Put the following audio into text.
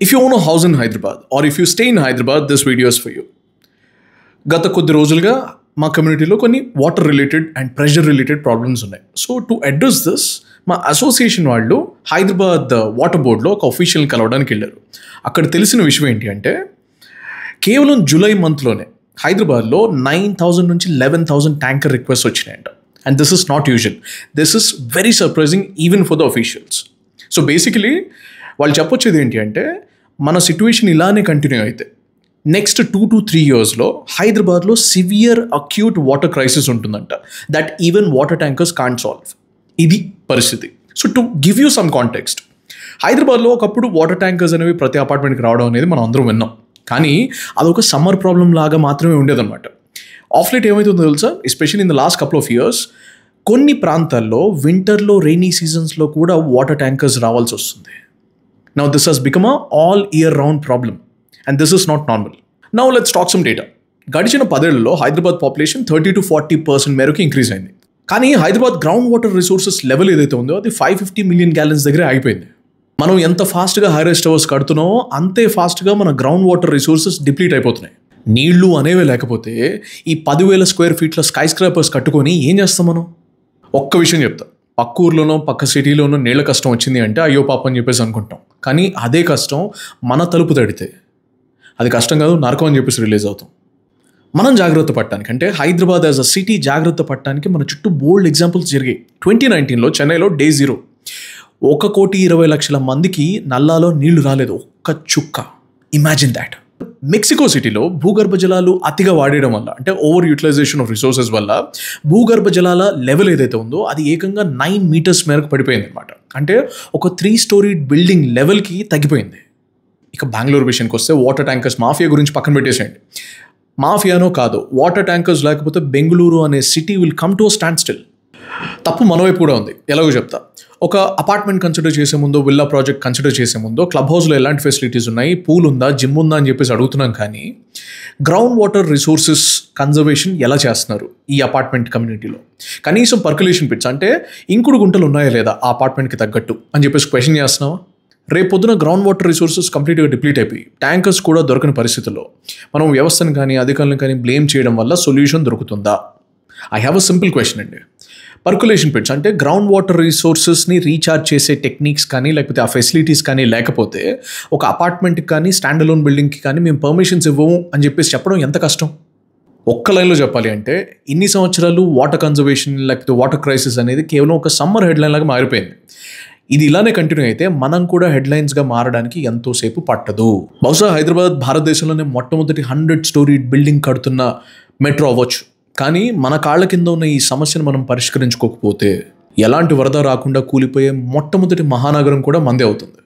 If you own a house in Hyderabad or if you stay in Hyderabad, this video is for you. గత కొద్ది రోజులుగా మా కమ్యూనిటీలో కొన్ని water related and pressure related problems ఉన్నాయి. So to address this మా association వాళ్ళు Hyderabad water బోర్డ్లో ఒక అఫీషియల్ని కలవడానికి వెళ్ళారు. అక్కడ తెలిసిన విషయం ఏంటి అంటే కేవలం జూలై మంత్లోనే హైదరాబాద్లో 9,000 నుంచి 11,000 ట్యాంకర్ రిక్వెస్ట్ వచ్చినాయంట. And this is not usual. This is very surprising even for the officials. So basically వాళ్ళు చెప్పొచ్చేది ఏంటి అంటే మన సిట్యుయేషన్ ఇలానే కంటిన్యూ అయితే నెక్స్ట్ 2 to 3 yearsలో హైదరాబాద్లో సివియర్ అక్యూట్ వాటర్ క్రైసిస్ ఉంటుందంట. That even water tankers can't solve. ఇది పరిస్థితి. So to give you some context, హైదరాబాద్లో ఒకప్పుడు వాటర్ ట్యాంకర్స్ అనేవి ప్రతి అపార్ట్మెంట్కి రావడం అనేది మనం అందరం విన్నాం. కానీ అదొక సమ్మర్ ప్రాబ్లం లాగా మాత్రమే ఉండేదన్నమాట. ఆఫ్ లేట్ ఏమవుతుందో తెలుసా, especially in the last couple of years కొన్ని ప్రాంతాల్లో వింటర్లో రైనీ సీజన్స్లో కూడా వాటర్ ట్యాంకర్స్ రావాల్సి వస్తుంది. Now this has become a all year round problem and this is not normal. Now let's talk some data. గడిచిన 10 ఏళ్లలో హైదరాబాద్ పాపులేషన్ 30 to 40% మేరకు increase అయింది. కానీ Hyderabad ground water resources level ఏదైతే ఉందో అది 550 million gallons దగ్గరే ఆగిపోయింది. మనం ఎంత ఫాస్ట్గా హైరేజ్ టవర్స్ కడుతున్నామో అంతే ఫాస్ట్గా మన గ్రౌండ్ వాటర్ రిసోర్సెస్ డిప్లీట్ అయిపోతున్నాయి. నీళ్లు అనేవే లేకపోతే ఈ 10,000 square feet స్కై స్క్రాపర్స్ కట్టుకొని ఏం చేస్తాం మనం? ఒక్క విషయం చెప్తా, పక్క ఊర్లోనో పక్క సిటీలోనో నీళ్ళ కష్టం వచ్చింది అంటే అయ్యో పాపం అని చెప్పేసి అనుకుంటాం. కానీ అదే కష్టం మన తలుపు తడితే అది కష్టం కాదు, నరకం అని చెప్పేసి రిలీజ్ అవుతాం. మనం జాగ్రత్త పడటానికి అంటే హైదరాబాద్ యాజ్ అ సిటీ జాగ్రత్త పడటానికి మన చుట్టూ బోల్డ్ ఎగ్జాంపుల్స్ జరిగాయి. 2019లో చెన్నైలో డే 0 1,20,00,000 మందికి నల్లాలో నీళ్లు రాలేదు, ఒక్క చుక్క. Imagine that. మెక్సికో సిటీలో భూగర్భ జలాలు అతిగా వాడేయడం వల్ల అంటే ఓవర్ యూటిలైజేషన్ ఆఫ్ రిసోర్సెస్ వల్ల భూగర్భ జలాల లెవెల్ ఏదైతే ఉందో అది ఏకంగా 9 meters మేరకు పడిపోయింది అనమాట. అంటే ఒక 3-story బిల్డింగ్ లెవెల్కి తగ్గిపోయింది. ఇక బెంగళూరు విషయానికి వస్తే వాటర్ ట్యాంకర్స్ మాఫియా గురించి పక్కన పెట్టేసేయండి. మాఫియానో కాదు, వాటర్ ట్యాంకర్స్ లేకపోతే బెంగళూరు అనే city will come to a stand still. తప్పు మన వైపు కూడా ఉంది. ఎలాగో చెప్తా. ఒక అపార్ట్మెంట్ కన్సిడర్ చేసే ముందు, విల్లా ప్రాజెక్ట్ కన్సిడర్ చేసే ముందు క్లబ్ హౌస్లో ఎలాంటి ఫెసిలిటీస్ ఉన్నాయి, పూల్ ఉందా, జిమ్ ఉందా అని చెప్పేసి అడుగుతున్నాం. కానీ గ్రౌండ్ వాటర్ రిసోర్సెస్ కన్జర్వేషన్ ఎలా చేస్తున్నారు ఈ అపార్ట్మెంట్ కమ్యూనిటీలో? కనీసం పర్కులేషన్ పిట్స్ అంటే ఇంకుడు గుంటలు ఉన్నాయా లేదా ఆ అపార్ట్మెంట్కి తగ్గట్టు అని చెప్పేసి క్వశ్చన్ చేస్తున్నావా? రేపు పొద్దున గ్రౌండ్ వాటర్ రిసోర్సెస్ కంప్లీట్గా డిప్లీట్ అయిపోయి ట్యాంకర్స్ కూడా దొరకని పరిస్థితుల్లో మనం వ్యవస్థను కానీ అధికారులను కానీ బ్లేమ్ చేయడం వల్ల సొల్యూషన్ దొరుకుతుందా? I have a simple question అండి. పర్కులేషన్ పిట్స్ అంటే గ్రౌండ్ వాటర్ రిసోర్సెస్ని రీఛార్జ్ చేసే టెక్నిక్స్ కానీ లేకపోతే ఆ ఫెసిలిటీస్ కానీ లేకపోతే ఒక అపార్ట్మెంట్కి కానీ స్టాండ్ అలోన్ బిల్డింగ్కి కానీ మేము పర్మిషన్స్ ఇవ్వము అని చెప్పేసి చెప్పడం ఎంత కష్టం. ఒక్క లైన్లో చెప్పాలి అంటే ఇన్ని సంవత్సరాలు వాటర్ కన్జర్వేషన్ లేకపోతే వాటర్ క్రైసిస్ అనేది కేవలం ఒక సమ్మర్ హెడ్లైన్ లాగా మారిపోయింది. ఇది ఇలానే కంటిన్యూ అయితే మనం కూడా హెడ్లైన్స్గా మారడానికి ఎంతోసేపు పట్టదు. బహుశా హైదరాబాద్ భారతదేశంలోనే మొట్టమొదటి 100-story బిల్డింగ్ కడుతున్న మెట్రో అవ్వచ్చు. కానీ మన కాళ్ళ కింద ఉన్న ఈ సమస్యను మనం పరిష్కరించుకోకపోతే ఎలాంటి వరద రాకుండా కూలిపోయే మొట్టమొదటి మహానగరం కూడా మందే అవుతుంది.